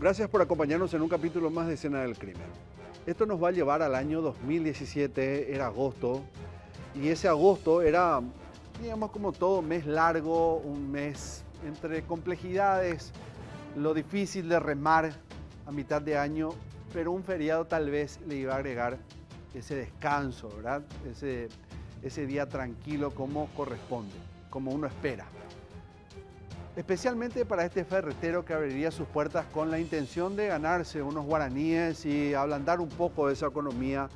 Gracias por acompañarnos en un capítulo más de Escena del Crimen. Esto nos va a llevar al año 2017, era agosto, y ese agosto era, digamos, como todo mes largo, un mes entre complejidades, lo difícil de remar a mitad de año, pero un feriado tal vez le iba a agregar ese descanso, ¿verdad? Ese día tranquilo como corresponde, como uno espera. Especialmente para este ferretero que abriría sus puertas con la intención de ganarse unos guaraníes y ablandar un poco de esa economía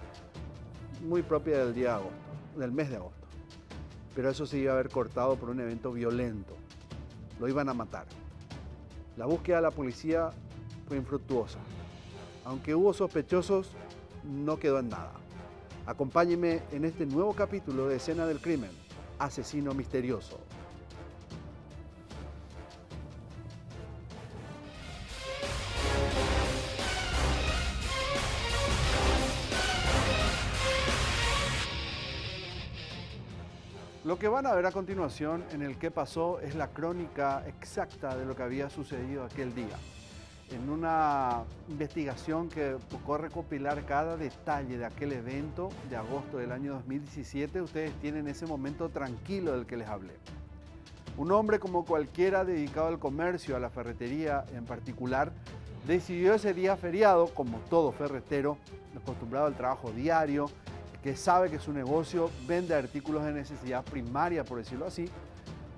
muy propia del día de agosto, del mes de agosto. Pero eso se iba a ver cortado por un evento violento. Lo iban a matar. La búsqueda de la policía fue infructuosa. Aunque hubo sospechosos, no quedó en nada. Acompáñeme en este nuevo capítulo de Escena del Crimen, Asesino Misterioso. Lo que van a ver a continuación en el qué pasó es la crónica exacta de lo que había sucedido aquel día. En una investigación que buscó recopilar cada detalle de aquel evento de agosto del año 2017, ustedes tienen ese momento tranquilo del que les hablé. Un hombre como cualquiera dedicado al comercio, a la ferretería en particular, decidió ese día feriado, como todo ferretero, acostumbrado al trabajo diario, que sabe que su negocio vende artículos de necesidad primaria, por decirlo así,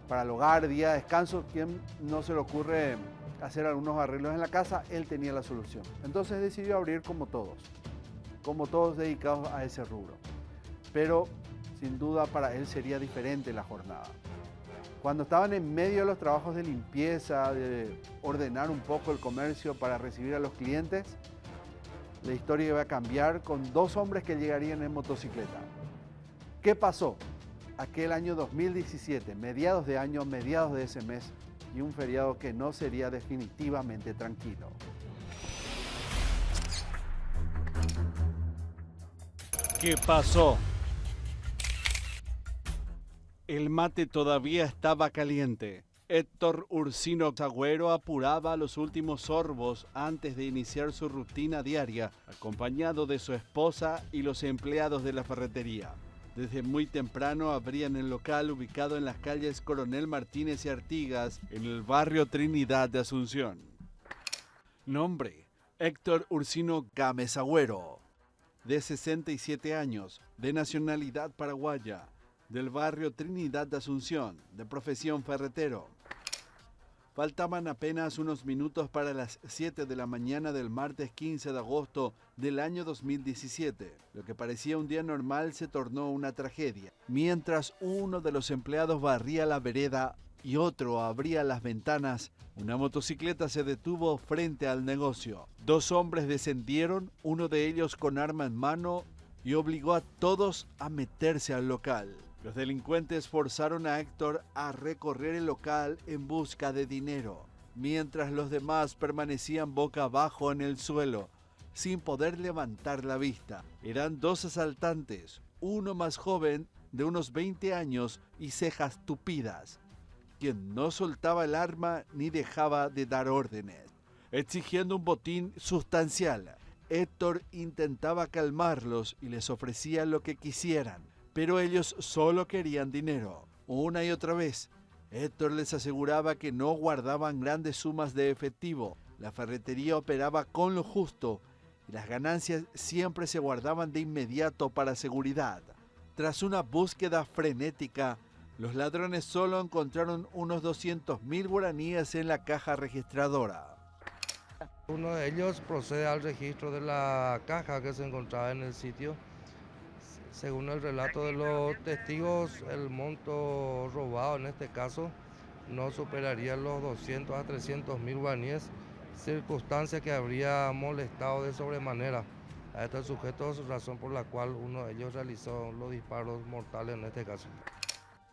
para el hogar, día de descanso. ¿Quién no se le ocurre hacer algunos arreglos en la casa? Él tenía la solución. Entonces decidió abrir como todos dedicados a ese rubro. Pero sin duda para él sería diferente la jornada. Cuando estaban en medio de los trabajos de limpieza, de ordenar un poco el comercio para recibir a los clientes, la historia iba a cambiar con dos hombres que llegarían en motocicleta. ¿Qué pasó? Aquel año 2017, mediados de año, mediados de ese mes, y un feriado que no sería definitivamente tranquilo. ¿Qué pasó? El mate todavía estaba caliente. Héctor Ursino Agüero apuraba los últimos sorbos antes de iniciar su rutina diaria, acompañado de su esposa y los empleados de la ferretería. Desde muy temprano abrían el local ubicado en las calles Coronel Martínez y Artigas, en el barrio Trinidad de Asunción. Nombre: Héctor Ursino Gámez Agüero, de 67 años, de nacionalidad paraguaya, del barrio Trinidad de Asunción, de profesión ferretero. Faltaban apenas unos minutos para las 7 de la mañana del martes 15 de agosto del año 2017. Lo que parecía un día normal se tornó una tragedia. Mientras uno de los empleados barría la vereda y otro abría las ventanas, una motocicleta se detuvo frente al negocio. Dos hombres descendieron, uno de ellos con arma en mano, y obligó a todos a meterse al local. Los delincuentes forzaron a Héctor a recorrer el local en busca de dinero, mientras los demás permanecían boca abajo en el suelo, sin poder levantar la vista. Eran dos asaltantes, uno más joven, de unos 20 años y cejas tupidas, quien no soltaba el arma ni dejaba de dar órdenes, exigiendo un botín sustancial. Héctor intentaba calmarlos y les ofrecía lo que quisieran, pero ellos solo querían dinero. Una y otra vez, Héctor les aseguraba que no guardaban grandes sumas de efectivo. La ferretería operaba con lo justo y las ganancias siempre se guardaban de inmediato para seguridad. Tras una búsqueda frenética, los ladrones solo encontraron unos 200.000 guaraníes en la caja registradora. Uno de ellos procede al registro de la caja que se encontraba en el sitio. Según el relato de los testigos, el monto robado en este caso no superaría los 200 a 300.000 guaraníes, circunstancia que habría molestado de sobremanera a estos sujetos, razón por la cual uno de ellos realizó los disparos mortales en este caso.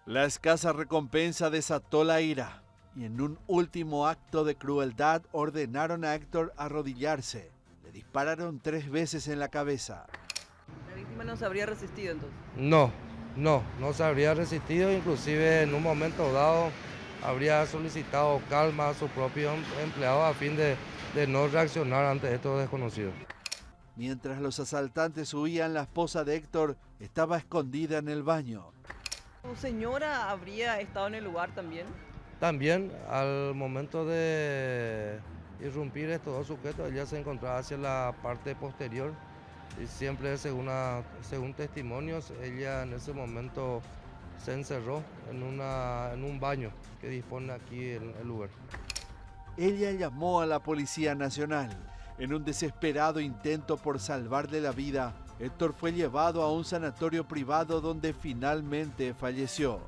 La escasa recompensa desató la ira, y en un último acto de crueldad ordenaron a Héctor arrodillarse. Le dispararon 3 veces en la cabeza. ¿La víctima no se habría resistido entonces? No se habría resistido, inclusive en un momento dado habría solicitado calma a sus propios empleados a fin de no reaccionar ante estos desconocidos. Mientras los asaltantes huían, la esposa de Héctor estaba escondida en el baño. ¿Tu señora habría estado en el lugar también? También al momento de irrumpir estos dos sujetos, ella se encontraba hacia la parte posterior y siempre según testimonios, ella en ese momento se encerró en un baño que dispone aquí en el lugar. Ella llamó a la Policía Nacional. En un desesperado intento por salvarle la vida, Héctor fue llevado a un sanatorio privado donde finalmente falleció.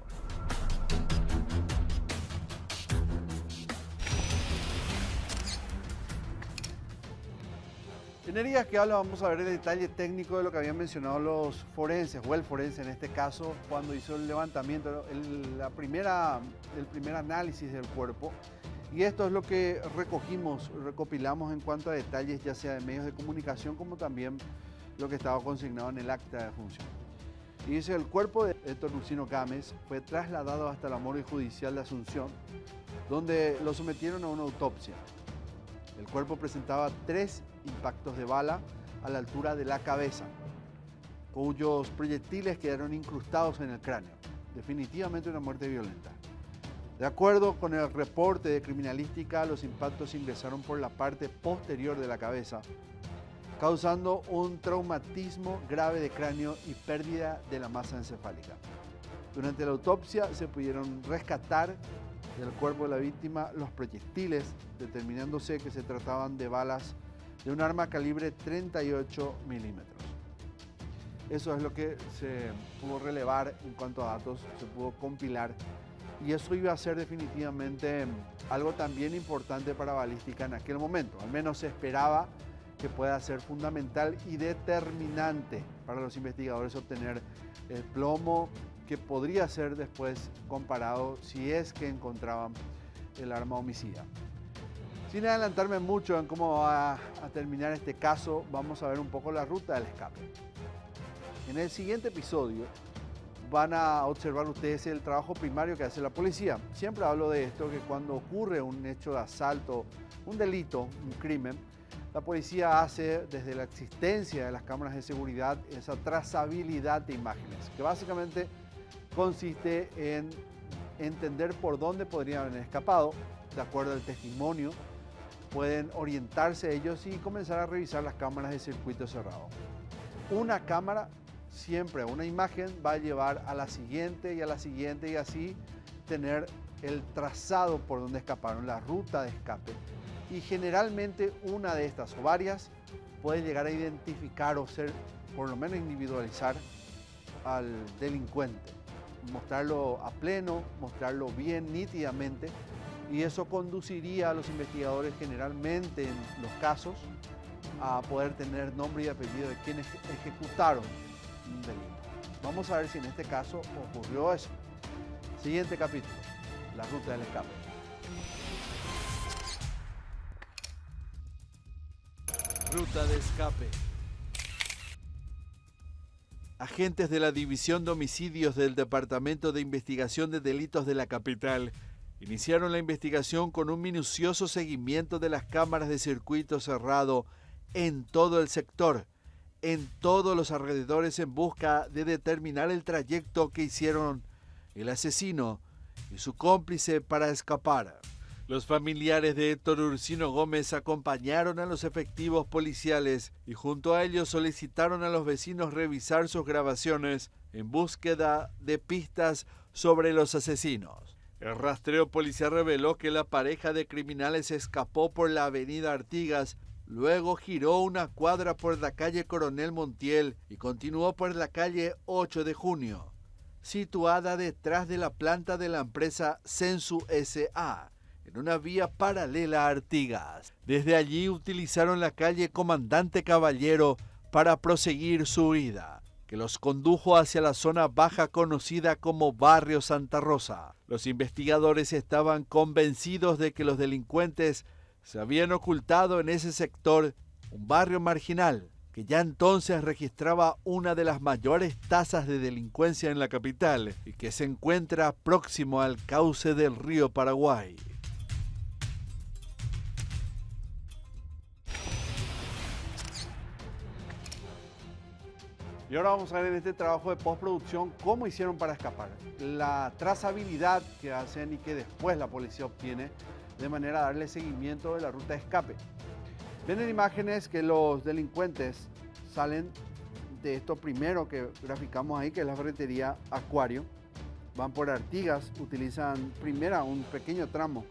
En Heridas que habla vamos a ver el detalle técnico de lo que habían mencionado los forenses, o el forense en este caso, cuando hizo el levantamiento, el primer análisis del cuerpo. Y esto es lo que recopilamos en cuanto a detalles, ya sea de medios de comunicación, como también lo que estaba consignado en el acta de función. Y dice, el cuerpo de Héctor Ursino Gámez fue trasladado hasta la morgue judicial de Asunción, donde lo sometieron a una autopsia. El cuerpo presentaba 3 impactos de bala a la altura de la cabeza, cuyos proyectiles quedaron incrustados en el cráneo. Definitivamente una muerte violenta. De acuerdo con el reporte de criminalística, los impactos ingresaron por la parte posterior de la cabeza, causando un traumatismo grave de cráneo y pérdida de la masa encefálica. Durante la autopsia se pudieron rescatar del cuerpo de la víctima los proyectiles, determinándose que se trataban de balas de un arma calibre 38 milímetros. Eso es lo que se pudo relevar en cuanto a datos, se pudo compilar, y eso iba a ser definitivamente algo también importante para balística en aquel momento. Al menos se esperaba que pueda ser fundamental y determinante para los investigadores obtener el plomo que podría ser después comparado si es que encontraban el arma homicida. Sin adelantarme mucho en cómo va a terminar este caso, vamos a ver un poco la ruta del escape. En el siguiente episodio van a observar ustedes el trabajo primario que hace la policía. Siempre hablo de esto, que cuando ocurre un hecho de asalto, un delito, un crimen, la policía hace desde la existencia de las cámaras de seguridad esa trazabilidad de imágenes, que básicamente consiste en entender por dónde podrían haber escapado, de acuerdo al testimonio. Pueden orientarse ellos y comenzar a revisar las cámaras de circuito cerrado. Una cámara, siempre una imagen, va a llevar a la siguiente y a la siguiente, y así tener el trazado por donde escaparon, la ruta de escape. Y generalmente una de estas o varias puede llegar a identificar o ser, por lo menos individualizar al delincuente, mostrarlo a pleno, mostrarlo bien nítidamente, y eso conduciría a los investigadores generalmente en los casos a poder tener nombre y apellido de quienes ejecutaron un delito. Vamos a ver si en este caso ocurrió eso. Siguiente capítulo, la ruta del escape. Ruta de escape. Agentes de la División de Homicidios del Departamento de Investigación de Delitos de la capital iniciaron la investigación con un minucioso seguimiento de las cámaras de circuito cerrado en todo el sector, en todos los alrededores, en busca de determinar el trayecto que hicieron el asesino y su cómplice para escapar. Los familiares de Héctor Ursino Gómez acompañaron a los efectivos policiales y junto a ellos solicitaron a los vecinos revisar sus grabaciones en búsqueda de pistas sobre los asesinos. El rastreo policial reveló que la pareja de criminales escapó por la avenida Artigas, luego giró una cuadra por la calle Coronel Montiel y continuó por la calle 8 de Junio, situada detrás de la planta de la empresa Censu S.A., en una vía paralela a Artigas. Desde allí utilizaron la calle Comandante Caballero para proseguir su huida, que los condujo hacia la zona baja conocida como Barrio Santa Rosa. Los investigadores estaban convencidos de que los delincuentes se habían ocultado en ese sector, un barrio marginal que ya entonces registraba una de las mayores tasas de delincuencia en la capital y que se encuentra próximo al cauce del río Paraguay. Y ahora vamos a ver en este trabajo de postproducción cómo hicieron para escapar. La trazabilidad que hacen y que después la policía obtiene de manera a darle seguimiento de la ruta de escape. Ven en imágenes que los delincuentes salen de esto primero que graficamos ahí, que es la ferretería Acuario. Van por Artigas, utilizan primero un pequeño tramo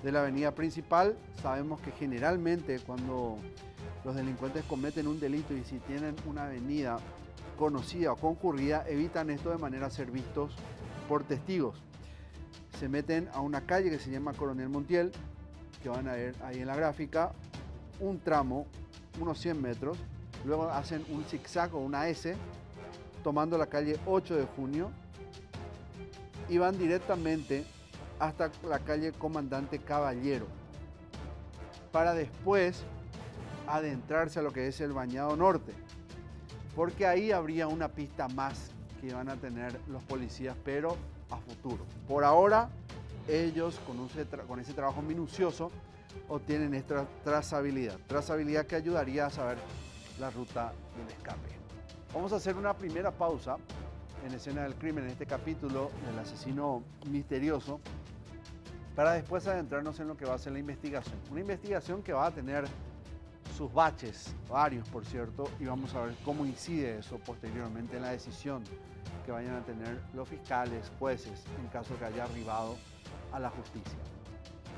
de la avenida principal. Sabemos que generalmente cuando los delincuentes cometen un delito y si tienen una avenida conocida o concurrida, evitan esto de manera a ser vistos por testigos. Se meten a una calle que se llama Coronel Montiel, que van a ver ahí en la gráfica, un tramo, unos 100 metros, luego hacen un zigzag o una S, tomando la calle 8 de junio, y van directamente hasta la calle Comandante Caballero, para después adentrarse a lo que es el Bañado Norte, porque ahí habría una pista más que van a tener los policías, pero a futuro. Por ahora, ellos con ese trabajo minucioso obtienen esta trazabilidad que ayudaría a saber la ruta del escape. Vamos a hacer una primera pausa en Escena del Crimen, en este capítulo del asesino misterioso, para después adentrarnos en lo que va a ser la investigación. Una investigación que va a tener sus baches, varios por cierto, y vamos a ver cómo incide eso posteriormente en la decisión que vayan a tener los fiscales, jueces, en caso que haya arribado a la justicia,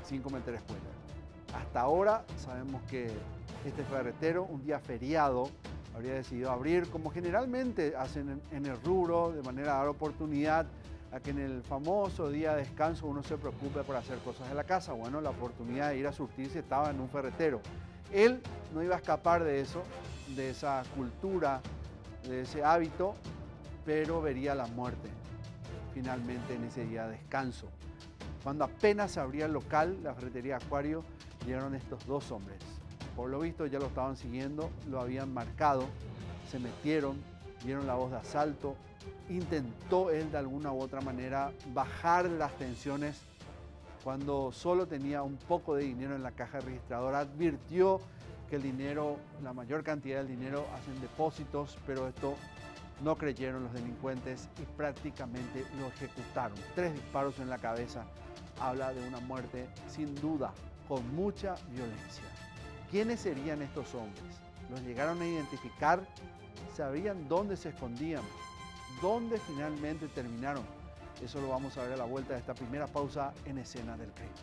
sin cometer spoiler. Hasta ahora sabemos que este ferretero, un día feriado, habría decidido abrir, como generalmente hacen en el rubro, de manera a dar oportunidad a que en el famoso día de descanso uno se preocupe por hacer cosas en la casa. Bueno, la oportunidad de ir a surtirse estaba en un ferretero. Él no iba a escapar de eso, de esa cultura, de ese hábito, pero vería la muerte finalmente en ese día de descanso. Cuando apenas se abría el local, la ferretería Acuario, llegaron estos dos hombres. Por lo visto ya lo estaban siguiendo, lo habían marcado, se metieron, dieron la voz de asalto, intentó él de alguna u otra manera bajar las tensiones cuando solo tenía un poco de dinero en la caja registradora. Advirtió que el dinero, la mayor cantidad del dinero hacen depósitos, pero esto no creyeron los delincuentes y prácticamente lo ejecutaron. 3 disparos en la cabeza, habla de una muerte sin duda, con mucha violencia. ¿Quiénes serían estos hombres? ¿Los llegaron a identificar? ¿Sabían dónde se escondían? ¿Dónde finalmente terminaron? Eso lo vamos a ver a la vuelta de esta primera pausa en Escena del Crimen.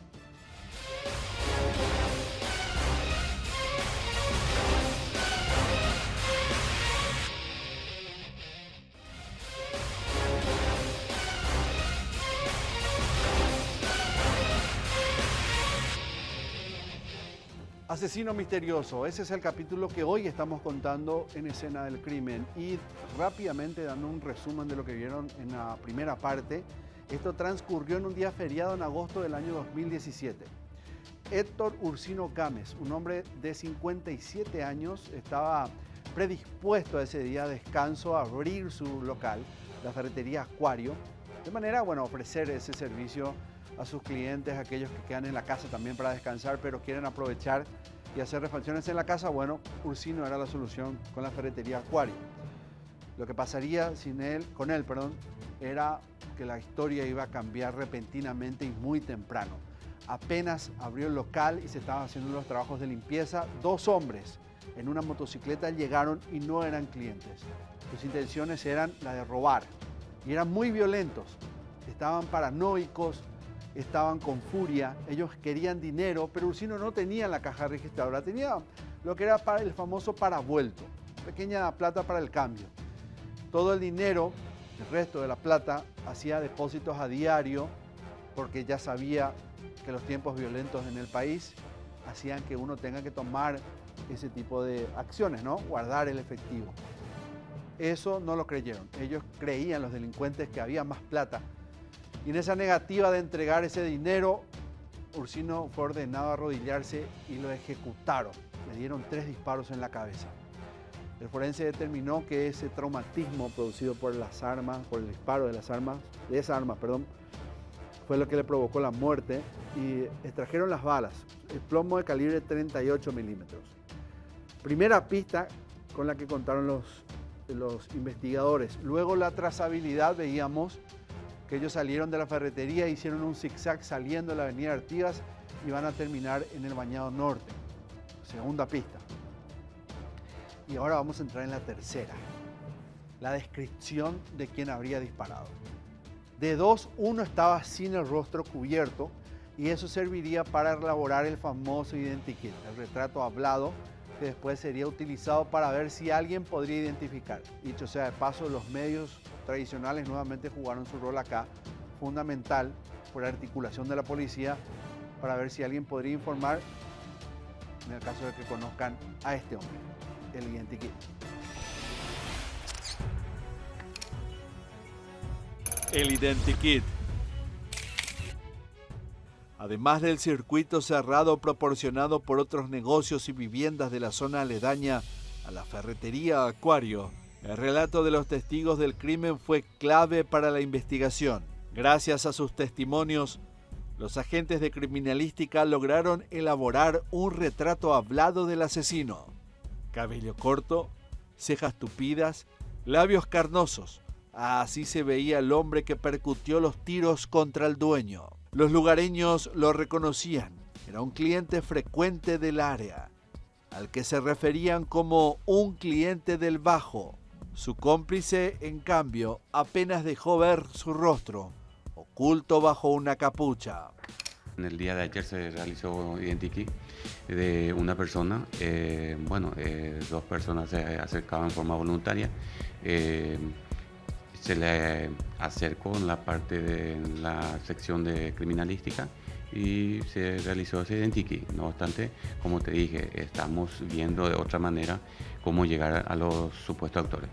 Asesino misterioso, ese es el capítulo que hoy estamos contando en Escena del Crimen. Y rápidamente dando un resumen de lo que vieron en la primera parte, esto transcurrió en un día feriado en agosto del año 2017. Héctor Ursino Gámez, un hombre de 57 años, estaba predispuesto a ese día de descanso a abrir su local, la ferretería Acuario, de manera a ofrecer ese servicio a sus clientes, aquellos que quedan en la casa también para descansar, pero quieren aprovechar y hacer refacciones en la casa. Bueno, Ursino era la solución con la ferretería Acuario. Lo que pasaría con él, era que la historia iba a cambiar repentinamente y muy temprano. Apenas abrió el local y se estaban haciendo los trabajos de limpieza, 2 hombres en una motocicleta llegaron y no eran clientes. Sus intenciones eran la de robar y eran muy violentos, estaban paranoicos, estaban con furia, ellos querían dinero, pero Ursino no tenía la caja registradora, tenía lo que era para el famoso paravuelto, pequeña plata para el cambio. Todo el dinero, el resto de la plata, hacía depósitos a diario, porque ya sabía que los tiempos violentos en el país hacían que uno tenga que tomar ese tipo de acciones, ¿no? Guardar el efectivo. Eso no lo creyeron, ellos creían, los delincuentes, que había más plata. Y en esa negativa de entregar ese dinero, Ursino fue ordenado a arrodillarse y lo ejecutaron. Le dieron 3 disparos en la cabeza. El forense determinó que ese traumatismo producido por las armas, por el disparo de esa arma, fue lo que le provocó la muerte y extrajeron las balas, el plomo de calibre 38 milímetros. Primera pista con la que contaron los investigadores. Luego la trazabilidad, veíamos que ellos salieron de la ferretería, hicieron un zigzag saliendo de la avenida Artigas y van a terminar en el Bañado Norte. Segunda pista. Y ahora vamos a entrar en la tercera. La descripción de quién habría disparado. De dos, uno estaba sin el rostro cubierto y eso serviría para elaborar el famoso identikit, el retrato hablado, que después sería utilizado para ver si alguien podría identificar. Dicho sea de paso, los medios tradicionales nuevamente jugaron su rol acá, fundamental por articulación de la policía, para ver si alguien podría informar en el caso de que conozcan a este hombre, el identikit. El identikit. Además del circuito cerrado proporcionado por otros negocios y viviendas de la zona aledaña a la ferretería Acuario, el relato de los testigos del crimen fue clave para la investigación. Gracias a sus testimonios, los agentes de criminalística lograron elaborar un retrato hablado del asesino. Cabello corto, cejas tupidas, labios carnosos. Así se veía el hombre que percutió los tiros contra el dueño. Los lugareños lo reconocían. Era un cliente frecuente del área, al que se referían como un cliente del Bajo. Su cómplice, en cambio, apenas dejó ver su rostro, oculto bajo una capucha. En el día de ayer se realizó identikit de una persona. Dos personas se acercaban en forma voluntaria. Se le acercó en la parte de la sección de criminalística y se realizó ese identikit. No obstante, como te dije, estamos viendo de otra manera cómo llegar a los supuestos autores.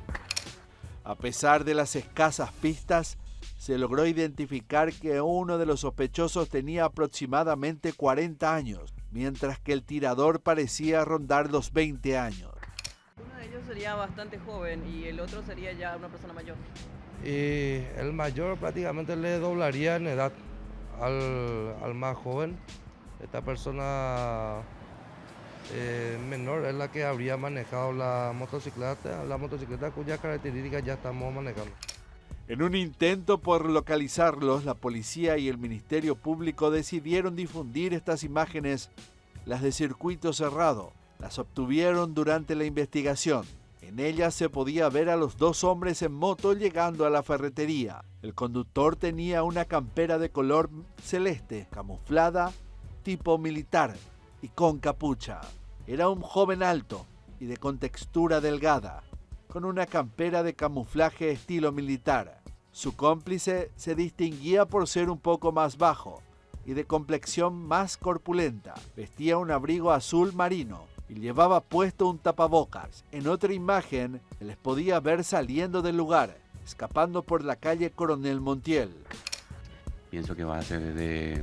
A pesar de las escasas pistas, se logró identificar que uno de los sospechosos tenía aproximadamente 40 años, mientras que el tirador parecía rondar los 20 años. Uno de ellos sería bastante joven y el otro sería ya una persona mayor. Y el mayor prácticamente le doblaría en edad al más joven. Esta persona menor es la que habría manejado la motocicleta cuyas características ya estamos manejando. En un intento por localizarlos, la policía y el Ministerio Público decidieron difundir estas imágenes, las de circuito cerrado. Las obtuvieron durante la investigación. En ellas se podía ver a los dos hombres en moto llegando a la ferretería. El conductor tenía una campera de color celeste, camuflada, tipo militar y con capucha. Era un joven alto y de contextura delgada, con una campera de camuflaje estilo militar. Su cómplice se distinguía por ser un poco más bajo y de complexión más corpulenta. Vestía un abrigo azul marino y llevaba puesto un tapabocas. En otra imagen, les podía ver saliendo del lugar, escapando por la calle Coronel Montiel. Pienso que va a ser de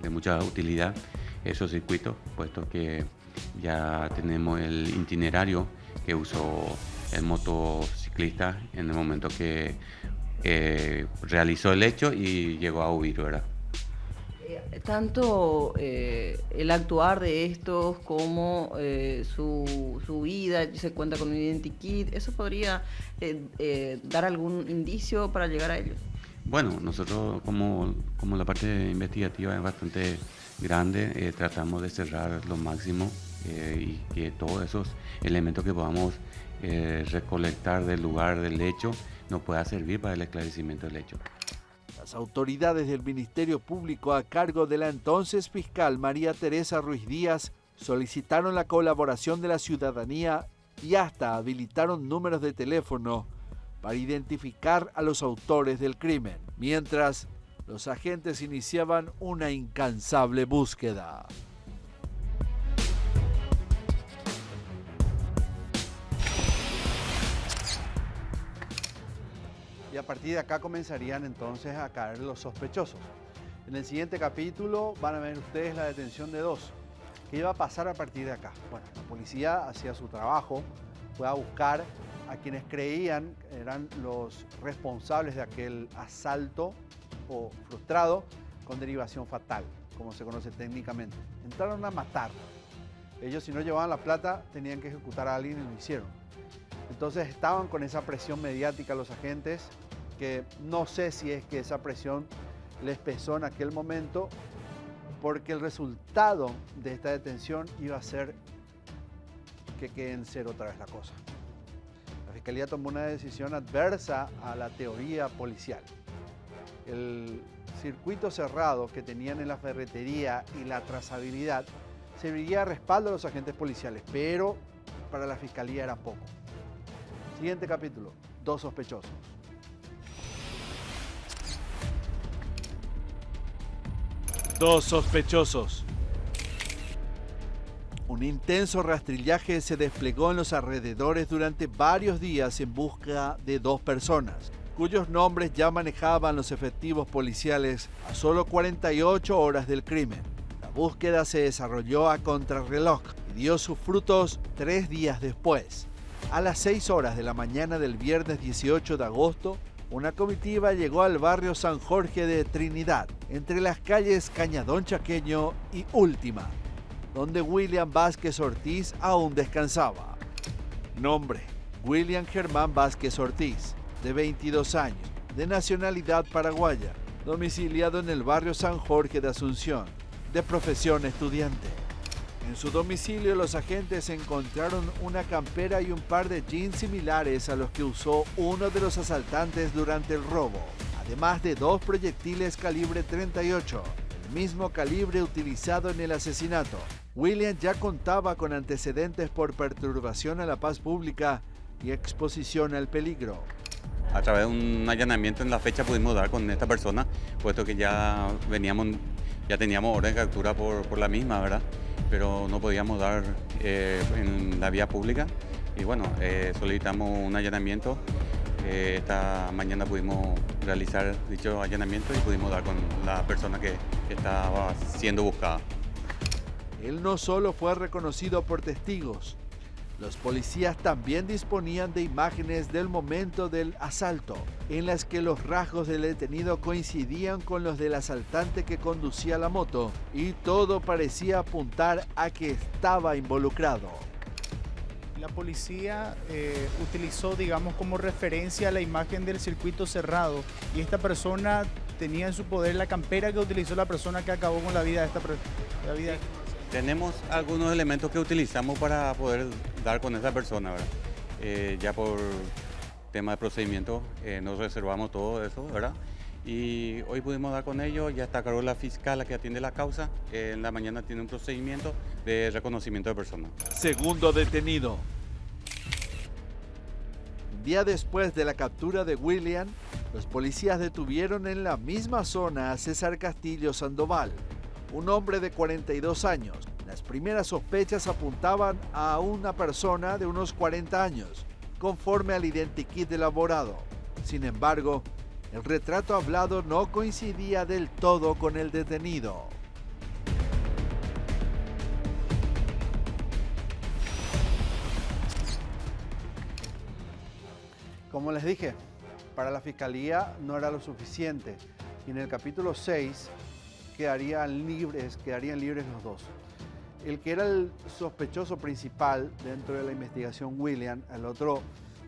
mucha utilidad esos circuitos, puesto que ya tenemos el itinerario que usó el motociclista en el momento que realizó el hecho y llegó a huir, ¿verdad? Tanto el actuar de estos como su vida, se cuenta con un identikit, ¿eso podría dar algún indicio para llegar a ellos? Bueno, nosotros como la parte investigativa es bastante grande, tratamos de cerrar lo máximo y que todos esos elementos que podamos recolectar del lugar del hecho nos pueda servir para el esclarecimiento del hecho. Las autoridades del Ministerio Público a cargo de la entonces fiscal María Teresa Ruiz Díaz solicitaron la colaboración de la ciudadanía y hasta habilitaron números de teléfono para identificar a los autores del crimen, mientras los agentes iniciaban una incansable búsqueda. Y a partir de acá comenzarían entonces a caer los sospechosos. En el siguiente capítulo van a ver ustedes la detención de dos, ¿Qué iba a pasar a partir de acá? Bueno, la policía hacía su trabajo, fue a buscar a quienes creían eran los responsables de aquel asalto o frustrado con derivación fatal, como se conoce técnicamente. Entraron a matar. Ellos, si no llevaban la plata, tenían que ejecutar a alguien y lo hicieron. Entonces estaban con esa presión mediática los agentes, que no sé si es que esa presión les pesó en aquel momento, porque el resultado de esta detención iba a ser que quede en cero otra vez la cosa. La Fiscalía tomó una decisión adversa a la teoría policial. El circuito cerrado que tenían en la ferretería y la trazabilidad serviría de respaldo a los agentes policiales, pero para la Fiscalía era poco. Siguiente capítulo, 2 sospechosos. Dos sospechosos. Un intenso rastrillaje se desplegó en los alrededores durante varios días en busca de 2 personas, cuyos nombres ya manejaban los efectivos policiales a solo 48 horas del crimen. La búsqueda se desarrolló a contrarreloj y dio sus frutos 3 días después. A las 6 horas de la mañana del viernes 18 de agosto, una comitiva llegó al barrio San Jorge de Trinidad, entre las calles Cañadón Chaqueño y Última, donde William Vázquez Ortiz aún descansaba. Nombre: William Germán Vázquez Ortiz, de 22 años, de nacionalidad paraguaya, domiciliado en el barrio San Jorge de Asunción, de profesión estudiante. En su domicilio los agentes encontraron una campera y un par de jeans similares a los que usó uno de los asaltantes durante el robo, además de 2 proyectiles calibre 38, el mismo calibre utilizado en el asesinato. William ya contaba con antecedentes por perturbación a la paz pública y exposición al peligro. A través de un allanamiento en la fecha pudimos dar con esta persona, puesto que ya teníamos orden de captura por la misma, ¿verdad? Pero no podíamos dar en la vía pública y bueno, solicitamos un allanamiento. Esta mañana pudimos realizar dicho allanamiento y pudimos dar con la persona que estaba siendo buscada. Él no solo fue reconocido por testigos, los policías también disponían de imágenes del momento del asalto, en las que los rasgos del detenido coincidían con los del asaltante que conducía la moto, y todo parecía apuntar a que estaba involucrado. La policía utilizó, digamos, como referencia la imagen del circuito cerrado, y esta persona tenía en su poder la campera que utilizó la persona que acabó con la vida de esta persona. Tenemos algunos elementos que utilizamos para poder dar con esa persona, ¿verdad? Ya por tema de procedimiento nos reservamos todo eso, ¿verdad? Y hoy pudimos dar con ellos, ya está a cargo la fiscal la que atiende la causa. En la mañana tiene un procedimiento de reconocimiento de persona. Segundo detenido. Un día después de la captura de William, los policías detuvieron en la misma zona a César Castillo Sandoval, un hombre de 42 años. Las primeras sospechas apuntaban a una persona de unos 40 años, conforme al identikit elaborado. Sin embargo, el retrato hablado no coincidía del todo con el detenido. Como les dije, para la Fiscalía no era lo suficiente. Y en el capítulo 6 quedarían libres los 2. El que era el sospechoso principal dentro de la investigación, William, el otro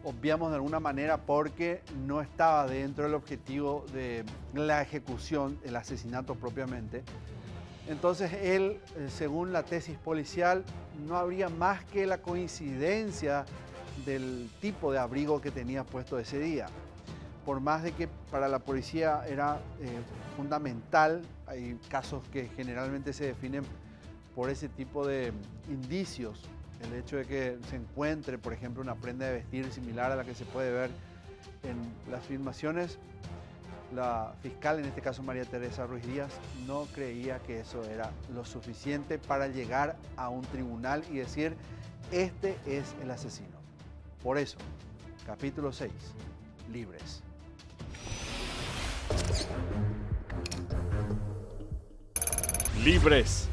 obviamos de alguna manera porque no estaba dentro del objetivo de la ejecución, el asesinato propiamente. Entonces él, según la tesis policial, no habría más que la coincidencia del tipo de abrigo que tenía puesto ese día. Por más de que para la policía era fundamental, hay casos que generalmente se definen por ese tipo de indicios, el hecho de que se encuentre, por ejemplo, una prenda de vestir similar a la que se puede ver en las filmaciones, la fiscal, en este caso María Teresa Ruiz Díaz, no creía que eso era lo suficiente para llegar a un tribunal y decir, este es el asesino. Por eso, capítulo 6, libres. Libres.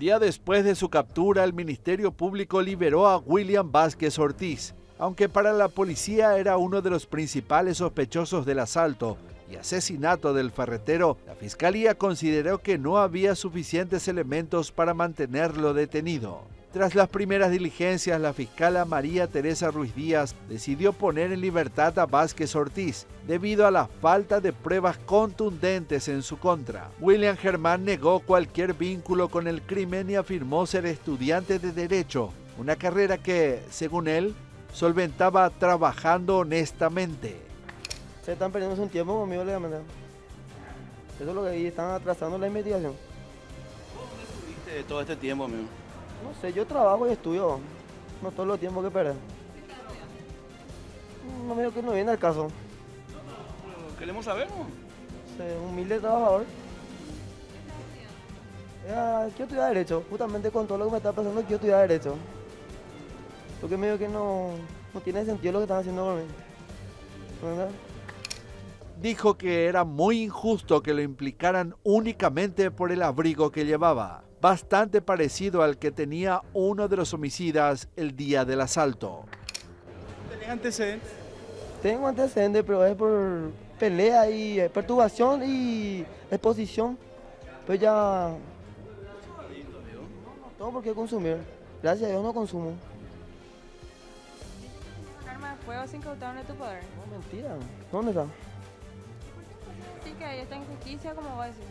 Un día después de su captura, el Ministerio Público liberó a William Vázquez Ortiz, aunque para la policía era uno de los principales sospechosos del asalto y asesinato del ferretero. La Fiscalía consideró que no había suficientes elementos para mantenerlo detenido. Tras las primeras diligencias, la fiscala María Teresa Ruiz Díaz decidió poner en libertad a Vázquez Ortiz debido a la falta de pruebas contundentes en su contra. William Germán negó cualquier vínculo con el crimen y afirmó ser estudiante de Derecho, una carrera que, según él, solventaba trabajando honestamente. Se están perdiendo un tiempo conmigo legalmente. Eso es lo que vi, están atrasando la investigación. ¿Cómo estuviste todo este tiempo, amigo? No sé, yo trabajo y estudio, no todo el tiempo que perder. No me digo que no viene al caso. Pero queremos saber, ¿no? Soy un humilde trabajador. Quiero estudiar Derecho, justamente con todo lo que me está pasando, quiero estudiar Derecho. Porque me digo que no tiene sentido lo que están haciendo conmigo. ¿Verdad? Dijo que era muy injusto que lo implicaran únicamente por el abrigo que llevaba, bastante parecido al que tenía uno de los homicidas el día del asalto. ¿Tenés antecedentes? Tengo antecedentes, pero es por pelea y perturbación y exposición. Pues ya... No, todo porque consumir. Gracias a Dios no consumo. ¿Un arma de fuego se incautaron de tu poder? No, mentira. ¿Dónde está? Sí, que hay esta injusticia, como vos decís.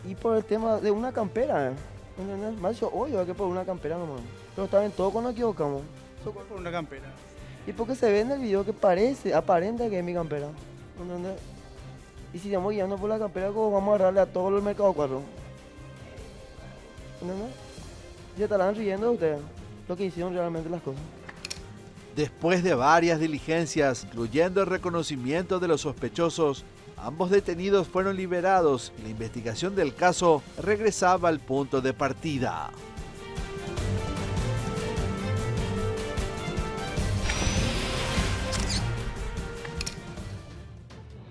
Y por el tema de una campera, ¿entendés? Más yo odio que por una campera nomás. Pero está bien, todo cuando nos equivocamos. Por una campera. Y porque se ve en el video que aparenta que es mi campera. ¿Entendés? Y si estamos guiando por la campera, como vamos a darle a todo el mercado 4. ¿Entendés? Y se estarán riendo de ustedes, lo que hicieron realmente las cosas. Después de varias diligencias, incluyendo el reconocimiento de los sospechosos, ambos detenidos fueron liberados y la investigación del caso regresaba al punto de partida.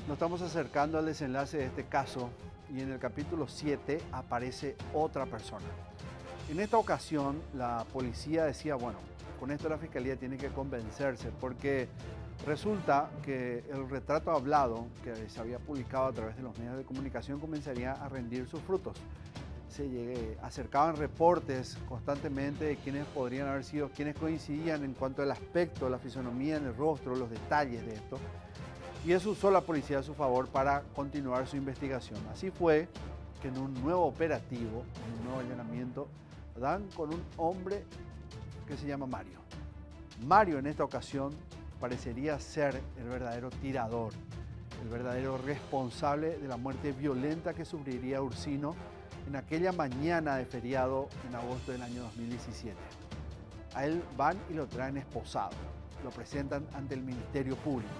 Nos estamos acercando al desenlace de este caso y en el capítulo 7 aparece otra persona. En esta ocasión la policía decía, bueno, con esto la fiscalía tiene que convencerse porque resulta que el retrato hablado que se había publicado a través de los medios de comunicación comenzaría a rendir sus frutos. Se acercaban reportes constantemente de quienes podrían haber sido, quienes coincidían en cuanto al aspecto, la fisonomía en el rostro, los detalles de esto. Y eso usó la policía a su favor para continuar su investigación. Así fue que en un nuevo operativo, en un nuevo allanamiento, dan con un hombre que se llama Mario. Mario en esta ocasión parecería ser el verdadero tirador, el verdadero responsable de la muerte violenta que sufriría Ursino en aquella mañana de feriado en agosto del año 2017. A él van y lo traen esposado, lo presentan ante el Ministerio Público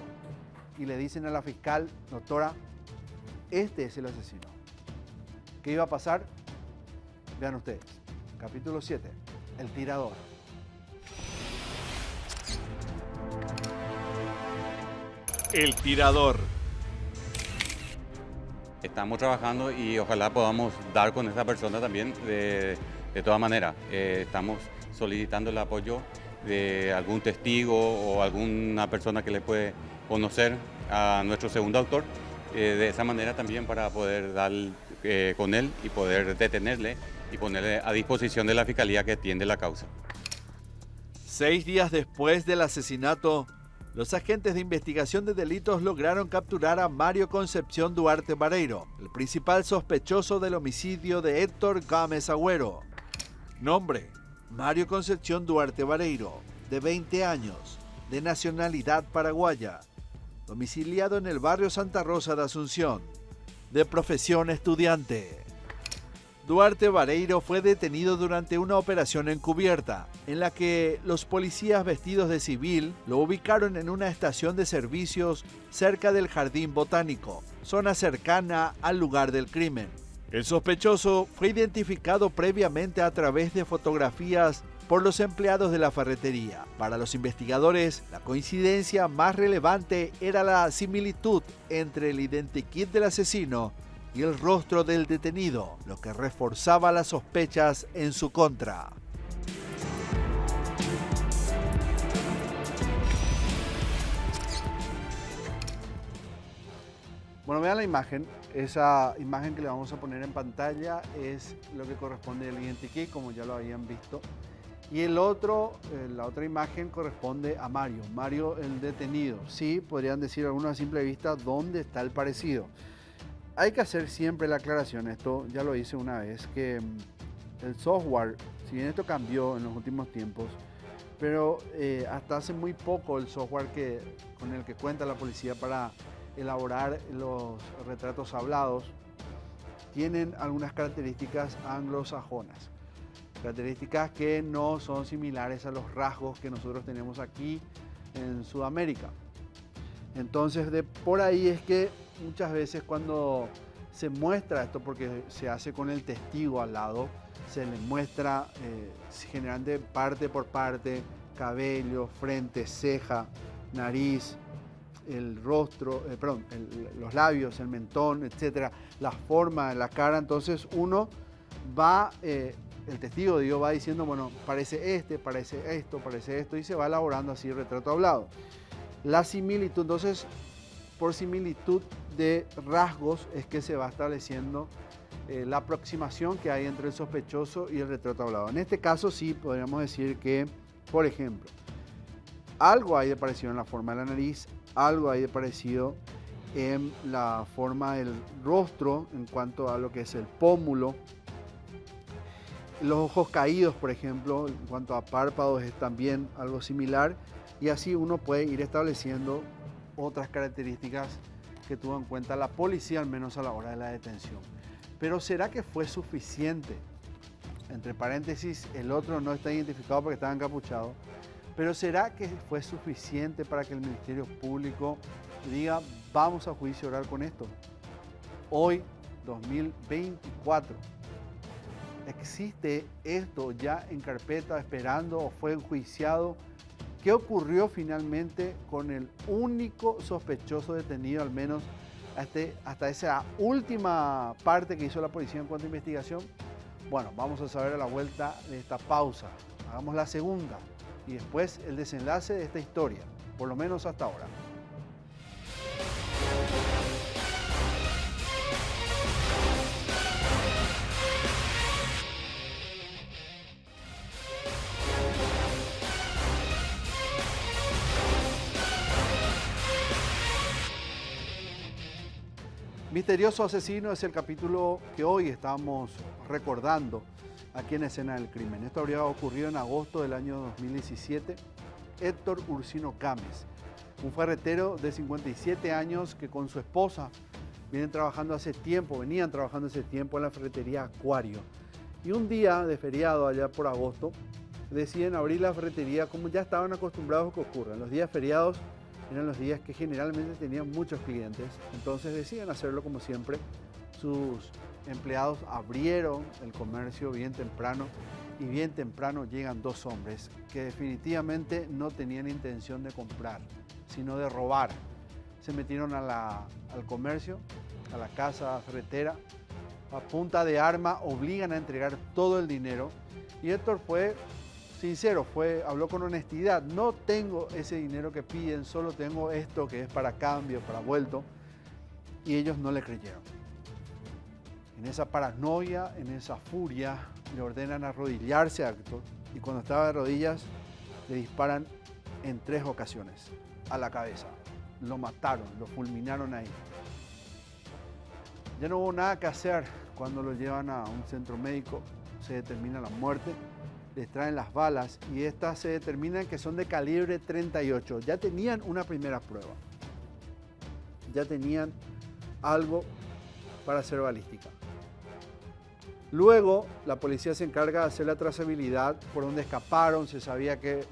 y le dicen a la fiscal, doctora, este es el asesino. ¿Qué iba a pasar? Vean ustedes, capítulo 7, el tirador. El tirador. Estamos trabajando y ojalá podamos dar con esta persona también de todas maneras. Estamos solicitando el apoyo de algún testigo o alguna persona que le puede conocer a nuestro segundo autor. De esa manera también para poder dar con él y poder detenerle y ponerle a disposición de la Fiscalía que atiende la causa. 6 días después del asesinato, los agentes de investigación de delitos lograron capturar a Mario Concepción Duarte Vareiro, el principal sospechoso del homicidio de Héctor Gámez Agüero. Nombre: Mario Concepción Duarte Vareiro, de 20 años, de nacionalidad paraguaya, domiciliado en el barrio Santa Rosa de Asunción, de profesión estudiante. Duarte Vareiro fue detenido durante una operación encubierta, en la que los policías vestidos de civil lo ubicaron en una estación de servicios cerca del Jardín Botánico, zona cercana al lugar del crimen. El sospechoso fue identificado previamente a través de fotografías por los empleados de la ferretería. Para los investigadores, la coincidencia más relevante era la similitud entre el identikit del asesino y el rostro del detenido, lo que reforzaba las sospechas en su contra. Bueno, vean la imagen. Esa imagen que le vamos a poner en pantalla es lo que corresponde al identikit, como ya lo habían visto. Y la otra imagen corresponde a Mario. Mario, el detenido. Sí, podrían decir algunos a simple vista dónde está el parecido. Hay que hacer siempre la aclaración, esto ya lo hice una vez, que el software, si bien esto cambió en los últimos tiempos, pero hasta hace muy poco el software con el que cuenta la policía para elaborar los retratos hablados tienen algunas características anglosajonas, características que no son similares a los rasgos que nosotros tenemos aquí en Sudamérica. Entonces, por ahí es que muchas veces cuando se muestra esto, porque se hace con el testigo al lado, se le muestra generalmente parte por parte, cabello, frente, ceja, nariz, el rostro, los labios, el mentón, etcétera, la forma de la cara. Entonces uno va, el testigo va diciendo, bueno, parece esto, y se va elaborando así el retrato hablado. La similitud, entonces, por similitud de rasgos es que se va estableciendo la aproximación que hay entre el sospechoso y el retrato hablado. En este caso sí podríamos decir que, por ejemplo, algo hay de parecido en la forma de la nariz, algo hay de parecido en la forma del rostro en cuanto a lo que es el pómulo. Los ojos caídos, por ejemplo, en cuanto a párpados es también algo similar, y así uno puede ir estableciendo otras características que tuvo en cuenta la policía, al menos a la hora de la detención. Pero ¿será que fue suficiente? Entre paréntesis, el otro no está identificado porque estaba encapuchado. Pero ¿será que fue suficiente para que el Ministerio Público diga, vamos a juicio oral con esto? Hoy, 2024, ¿existe esto ya en carpeta esperando o fue enjuiciado? ¿Qué ocurrió finalmente con el único sospechoso detenido, al menos hasta esa última parte que hizo la policía en cuanto a investigación? Bueno, vamos a saber a la vuelta de esta pausa. Hagamos la segunda y después el desenlace de esta historia, por lo menos hasta ahora. Misterioso asesino es el capítulo que hoy estamos recordando aquí en Escena del Crimen. Esto habría ocurrido en agosto del año 2017. Héctor Ursino Gámez, un ferretero de 57 años que con su esposa venían trabajando hace tiempo en la ferretería Acuario. Y un día de feriado, allá por agosto, deciden abrir la ferretería como ya estaban acostumbrados a que ocurra. Los días feriados eran los días que generalmente tenían muchos clientes, entonces deciden hacerlo como siempre. Sus empleados abrieron el comercio bien temprano y bien temprano llegan dos hombres que definitivamente no tenían intención de comprar, sino de robar. Se metieron al comercio, a la casa ferretera, a punta de arma, obligan a entregar todo el dinero y Héctor fue sincero, habló con honestidad. No tengo ese dinero que piden, solo tengo esto que es para cambio, para vuelto. Y ellos no le creyeron. En esa paranoia, en esa furia, le ordenan arrodillarse a Héctor. Y cuando estaba de rodillas, le disparan en 3 ocasiones a la cabeza. Lo mataron, lo fulminaron ahí. Ya no hubo nada que hacer cuando lo llevan a un centro médico. Se determina la muerte. Les traen las balas y estas se determinan que son de calibre 38. Ya tenían una primera prueba. Ya tenían algo para hacer balística. Luego la policía se encarga de hacer la trazabilidad por donde escaparon. Se sabía que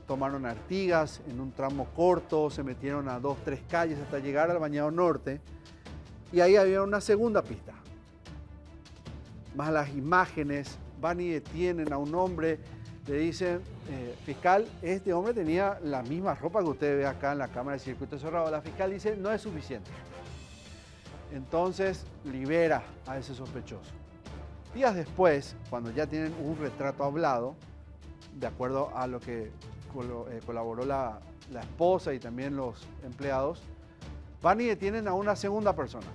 tomaron Artigas en un tramo corto, se metieron a 2, 3 calles hasta llegar al Bañado Norte y ahí había una segunda pista. Más las imágenes. Van y detienen a un hombre, le dicen, fiscal, este hombre tenía la misma ropa que usted ve acá en la cámara de circuito cerrado. La fiscal dice, no es suficiente. Entonces libera a ese sospechoso. Días después, cuando ya tienen un retrato hablado, de acuerdo a lo que colaboró la esposa y también los empleados, van y detienen a una segunda persona.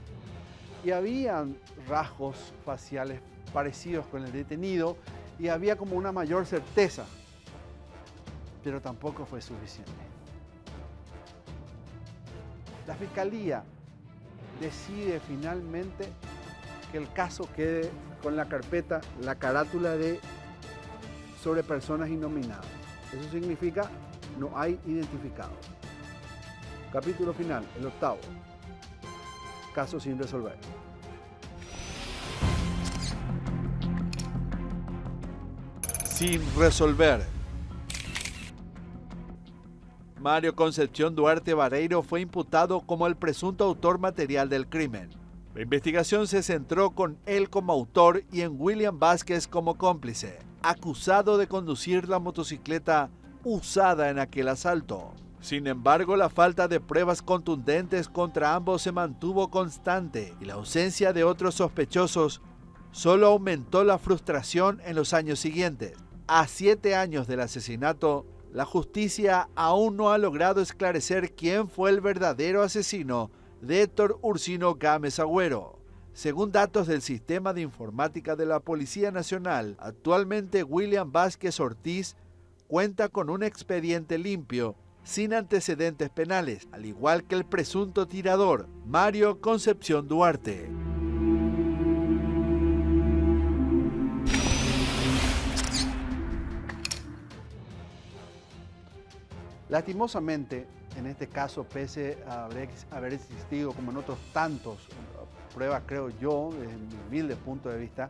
Y habían rasgos faciales parecidos con el detenido y había como una mayor certeza, pero tampoco fue suficiente. La fiscalía decide finalmente que el caso quede con la carpeta, la carátula de sobre personas innominadas. Eso significa no hay identificados. Capítulo final, el 8º. Caso sin resolver. Sin resolver. Mario Concepción Duarte Vareiro fue imputado como el presunto autor material del crimen. La investigación se centró con él como autor y en William Vázquez como cómplice, acusado de conducir la motocicleta usada en aquel asalto. Sin embargo, la falta de pruebas contundentes contra ambos se mantuvo constante y la ausencia de otros sospechosos solo aumentó la frustración en los años siguientes. A 7 años del asesinato, la justicia aún no ha logrado esclarecer quién fue el verdadero asesino de Héctor Ursino Gámez Agüero. Según datos del Sistema de Informática de la Policía Nacional, actualmente William Vázquez Ortiz cuenta con un expediente limpio, sin antecedentes penales, al igual que el presunto tirador, Mario Concepción Duarte. Lastimosamente, en este caso, pese a haber existido, como en otros tantos, pruebas, creo yo, desde mi humilde punto de vista,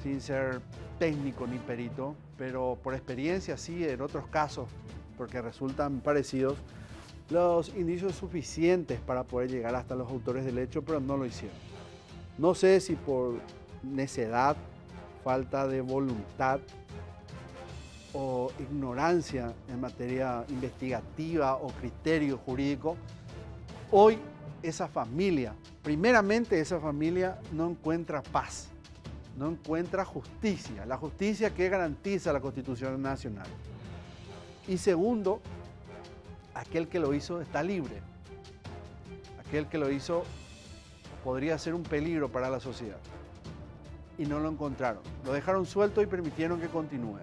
sin ser técnico ni perito, pero por experiencia sí, en otros casos, porque resultan parecidos, los indicios suficientes para poder llegar hasta los autores del hecho, pero no lo hicieron. No sé si por necedad, falta de voluntad o ignorancia en materia investigativa o criterio jurídico, hoy esa familia, primeramente esa familia no encuentra paz, no encuentra justicia, la justicia que garantiza la Constitución Nacional. Y segundo, aquel que lo hizo está libre, aquel que lo hizo podría ser un peligro para la sociedad. Y no lo encontraron, lo dejaron suelto y permitieron que continúe.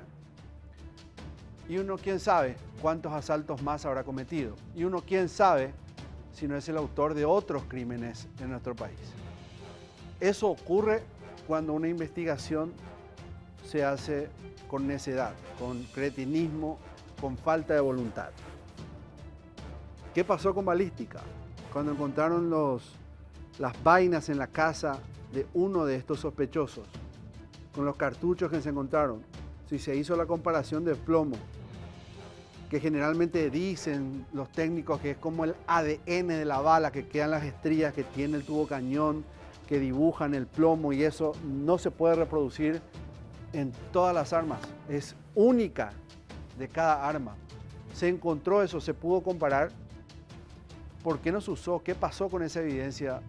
Y uno, quién sabe cuántos asaltos más habrá cometido. Y uno, quién sabe si no es el autor de otros crímenes en nuestro país. Eso ocurre cuando una investigación se hace con necedad, con cretinismo, con falta de voluntad. ¿Qué pasó con balística? Cuando encontraron las vainas en la casa de uno de estos sospechosos, con los cartuchos que se encontraron, si se hizo la comparación de plomo, que generalmente dicen los técnicos que es como el ADN de la bala, que quedan las estrías que tiene el tubo cañón, que dibujan el plomo, y eso no se puede reproducir en todas las armas, es única de cada arma. Se encontró eso, se pudo comparar. ¿Por qué no se usó? ¿Qué pasó con esa evidencia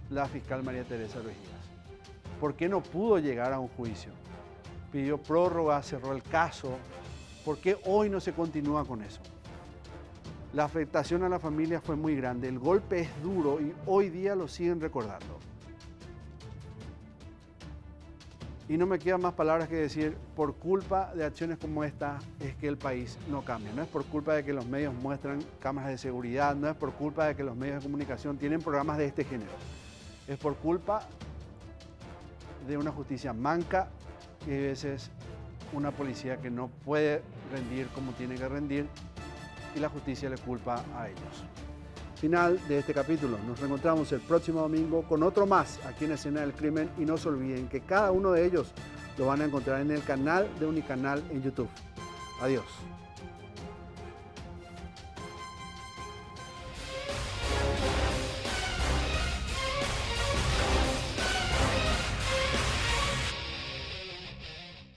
la fiscal María Teresa Ruiz Díaz? ¿Por qué no pudo llegar a un juicio? Pidió prórroga, cerró el caso. ¿Por qué hoy no se continúa con eso? La afectación a la familia fue muy grande, el golpe es duro y hoy día lo siguen recordando. Y no me quedan más palabras que decir, por culpa de acciones como esta es que el país no cambia. No es por culpa de que los medios muestran cámaras de seguridad, no es por culpa de que los medios de comunicación tienen programas de este género. Es por culpa de una justicia manca y a veces una policía que no puede rendir como tiene que rendir y la justicia le culpa a ellos. Final de este capítulo. Nos reencontramos el próximo domingo con otro más aquí en Escena del Crimen y no se olviden que cada uno de ellos lo van a encontrar en el canal de Unicanal en YouTube. Adiós.